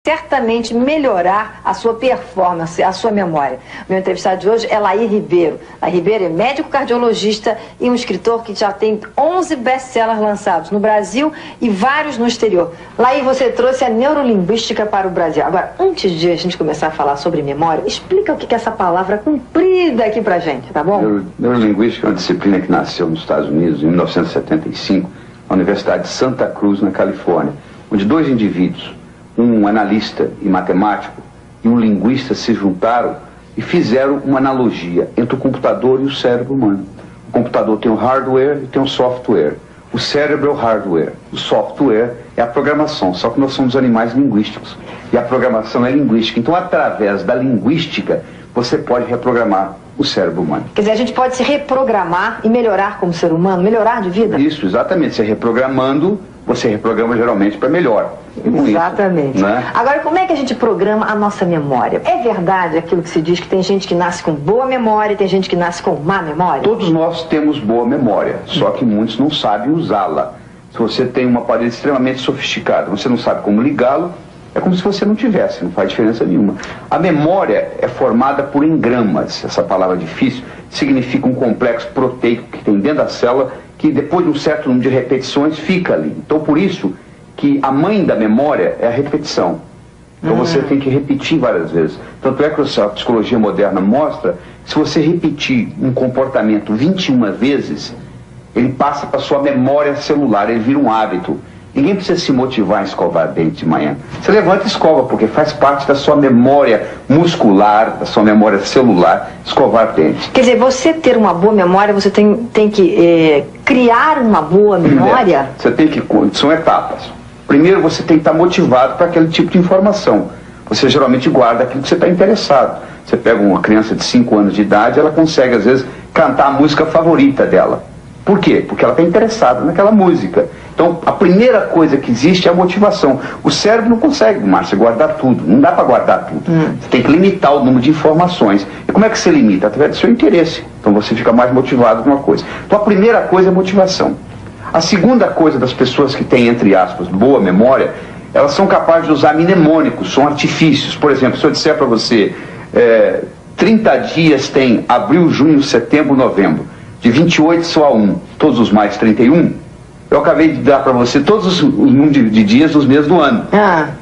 certamente melhorar a sua performance, a sua memória. Meu entrevistado de hoje é Laí Ribeiro. Laí Ribeiro é médico cardiologista e um escritor que já tem 11 best-sellers lançados no Brasil e vários no exterior. Laí, você trouxe a neurolinguística para o Brasil. Agora, antes de a gente começar a falar sobre memória, explica o que é essa palavra comprida aqui pra gente, tá bom? Neurolinguística é uma disciplina que nasceu nos Estados Unidos em 1975, na Universidade de Santa Cruz, na Califórnia, onde dois indivíduos, um analista e matemático e um linguista, se juntaram e fizeram uma analogia entre o computador e o cérebro humano. O computador tem o hardware e tem o software. O cérebro é o hardware, o software é a programação, só que nós somos animais linguísticos e a programação é linguística. Então, através da linguística, você pode reprogramar o cérebro humano. Quer dizer, a gente pode se reprogramar e melhorar como ser humano, melhorar de vida? Isso, exatamente. Se reprogramando, você reprograma geralmente para melhor. Exatamente. Isso, né? Agora, como é que a gente programa a nossa memória? É verdade aquilo que se diz que tem gente que nasce com boa memória e tem gente que nasce com má memória? Todos nós temos boa memória, só que muitos não sabem usá-la. Se você tem um aparelho extremamente sofisticado, você não sabe como ligá-lo, é como se você não tivesse, não faz diferença nenhuma. A memória é formada por engramas. Essa palavra difícil significa um complexo proteico que tem dentro da célula, que depois de um certo número de repetições fica ali. Então, por isso que a mãe da memória é a repetição. Então você tem que repetir várias vezes. Tanto é que a psicologia moderna mostra que se você repetir um comportamento 21 vezes, ele passa para a sua memória celular, ele vira um hábito. Ninguém precisa se motivar a escovar dente de manhã. Você levanta e escova, porque faz parte da sua memória muscular, da sua memória celular, escovar dente. Quer dizer, você ter uma boa memória, você tem que criar uma boa memória? Você tem que... São etapas. Primeiro, você tem que estar motivado para aquele tipo de informação. Você geralmente guarda aquilo que você está interessado. Você pega uma criança de 5 anos de idade, ela consegue, às vezes, cantar a música favorita dela. Por quê? Porque ela está interessada naquela música. Então, a primeira coisa que existe é a motivação. O cérebro não consegue, Márcia, guardar tudo. Não dá para guardar tudo. Você tem que limitar o número de informações. E como é que você limita? Através do seu interesse. Então, você fica mais motivado com uma coisa. Então, a primeira coisa é motivação. A segunda coisa das pessoas que têm, entre aspas, boa memória, elas são capazes de usar mnemônicos, são artifícios. Por exemplo, se eu disser para você, 30 dias tem abril, junho, setembro, novembro. De 28 só a 1, todos os mais 31, eu acabei de dar para você todos os números de dias dos meses do ano.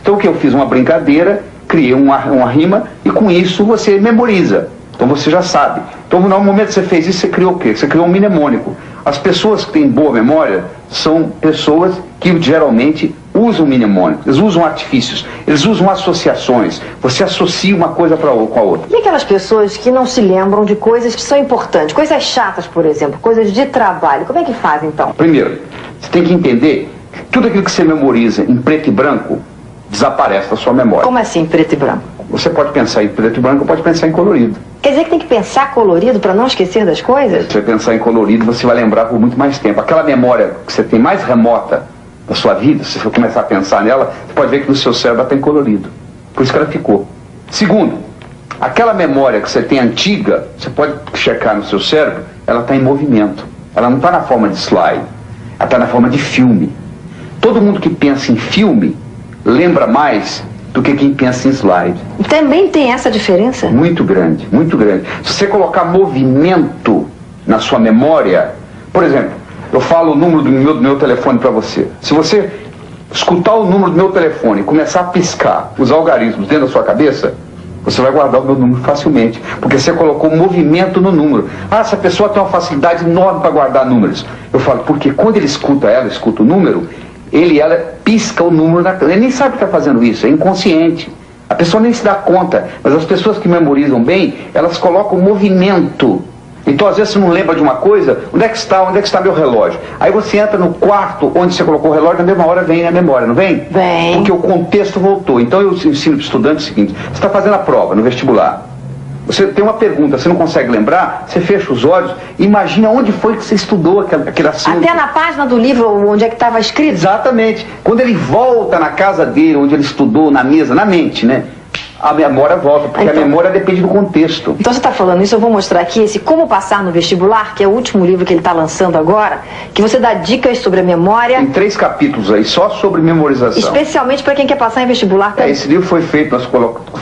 Então o que eu fiz? Uma brincadeira, criei uma rima e com isso você memoriza. Então você já sabe. Então no momento que você fez isso, você criou o quê? Você criou um mnemônico. As pessoas que têm boa memória são pessoas que geralmente usam mnemônicos, eles usam artifícios, eles usam associações. Você associa uma coisa com a outra. E aquelas pessoas que não se lembram de coisas que são importantes, coisas chatas, por exemplo, coisas de trabalho, como é que fazem então? Primeiro, você tem que entender que tudo aquilo que você memoriza em preto e branco desaparece da sua memória. Como assim, preto e branco? Você pode pensar em preto e branco ou pode pensar em colorido. Quer dizer que tem que pensar colorido para não esquecer das coisas? Se você pensar em colorido, você vai lembrar por muito mais tempo. Aquela memória que você tem mais remota da sua vida, se você começar a pensar nela, você pode ver que no seu cérebro ela tem colorido. Por isso que ela ficou. Segundo, aquela memória que você tem antiga, você pode checar no seu cérebro, ela está em movimento. Ela não está na forma de slide, ela está na forma de filme. Todo mundo que pensa em filme lembra mais do que quem pensa em slide. Também tem essa diferença? Muito grande, muito grande. Se você colocar movimento na sua memória, por exemplo, eu falo o número do meu telefone para você. Se você escutar o número do meu telefone e começar a piscar os algarismos dentro da sua cabeça, você vai guardar o meu número facilmente, porque você colocou movimento no número. Essa pessoa tem uma facilidade enorme para guardar números. Eu falo, porque quando ele escuta o número, ela pisca o número ele nem sabe que está fazendo isso, é inconsciente. A pessoa nem se dá conta, mas as pessoas que memorizam bem, elas colocam movimento. Então, às vezes, você não lembra de uma coisa, onde é que está meu relógio? Aí você entra no quarto onde você colocou o relógio, na mesma hora vem a memória, não vem? Vem. Porque o contexto voltou. Então, eu ensino para o estudante o seguinte, você está fazendo a prova no vestibular, você tem uma pergunta, você não consegue lembrar, você fecha os olhos, imagina onde foi que você estudou aquele assunto. Até na página do livro onde é que estava escrito? Exatamente. Quando ele volta na casa dele, onde ele estudou, na mesa, na mente, né? a memória volta, porque então, a memória depende do contexto. Então você está falando isso, eu vou mostrar aqui esse Como Passar no Vestibular, que é o último livro que ele está lançando agora, que você dá dicas sobre a memória. Tem 3 capítulos aí, só sobre memorização. Especialmente para quem quer passar em vestibular também. Esse livro foi feito, nós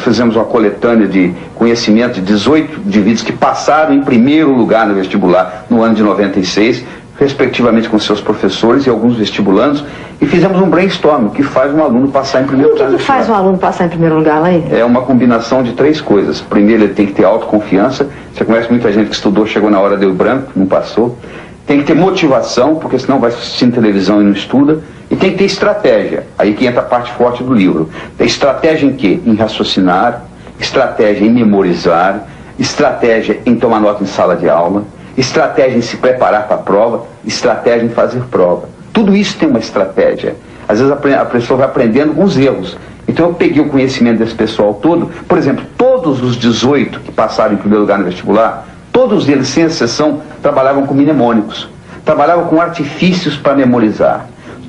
fizemos uma coletânea de conhecimento de 18 indivíduos que passaram em primeiro lugar no vestibular no ano de 96, respectivamente com seus professores e alguns vestibulandos, e fizemos um brainstorm, que faz um aluno passar em primeiro lugar. O que faz um aluno passar em primeiro lugar, Laí? É uma combinação de 3 coisas. Primeiro, ele tem que ter autoconfiança. Você conhece muita gente que estudou, chegou na hora, deu branco, não passou. Tem que ter motivação, porque senão vai assistindo televisão e não estuda. E tem que ter estratégia. Aí que entra a parte forte do livro. Tem estratégia em quê? Em raciocinar, estratégia em memorizar, estratégia em tomar nota em sala de aula, estratégia em se preparar para a prova, estratégia em fazer prova. Tudo isso tem uma estratégia. Às vezes a pessoa vai aprendendo com os erros. Então eu peguei o conhecimento desse pessoal todo. Por exemplo, todos os 18 que passaram em primeiro lugar no vestibular, todos eles, sem exceção, trabalhavam com mnemônicos. Trabalhavam com artifícios para memorizar.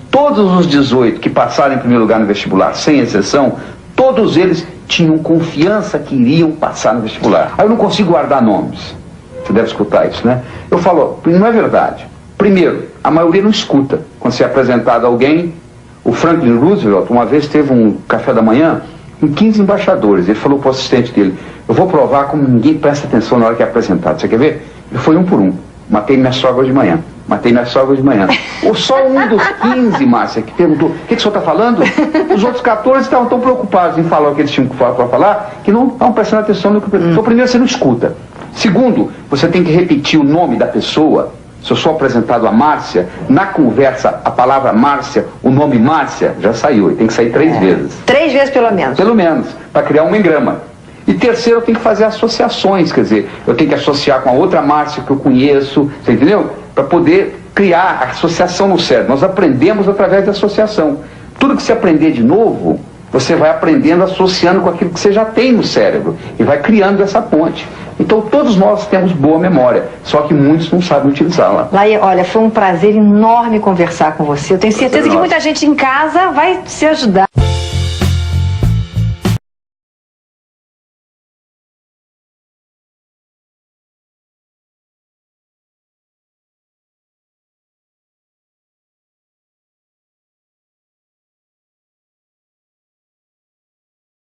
Todos os 18 que passaram em primeiro lugar no vestibular, sem exceção, todos eles tinham confiança que iriam passar no vestibular. Aí eu não consigo guardar nomes. Você deve escutar isso, né? Eu falo, não é verdade. Primeiro, a maioria não escuta. Quando você é apresentado a alguém, o Franklin Roosevelt, uma vez teve um café da manhã com 15 embaixadores. Ele falou para o assistente dele, eu vou provar como ninguém presta atenção na hora que é apresentado. Você quer ver? Ele foi um por um. Matei minha sogra de manhã. Matei minha sogra de manhã. Ou só um dos 15, Márcia, que perguntou, o que o senhor está falando? Os outros 14 estavam tão preocupados em falar o que eles tinham para falar, que não estavam prestando atenção no que... Então, primeiro, você não escuta. Segundo, você tem que repetir o nome da pessoa. Se eu sou apresentado a Márcia, na conversa, a palavra Márcia, o nome Márcia, já saiu. E tem que sair 3 vezes. 3 vezes pelo menos. Pelo menos, para criar um engrama. E terceiro, eu tenho que fazer associações, quer dizer, eu tenho que associar com a outra Márcia que eu conheço, você entendeu? Para poder criar a associação no cérebro. Nós aprendemos através da associação. Tudo que você aprender de novo, você vai aprendendo associando com aquilo que você já tem no cérebro e vai criando essa ponte. Então todos nós temos boa memória, só que muitos não sabem utilizá-la. Laí, olha, foi um prazer enorme conversar com você. Eu tenho certeza que muita gente em casa vai se ajudar.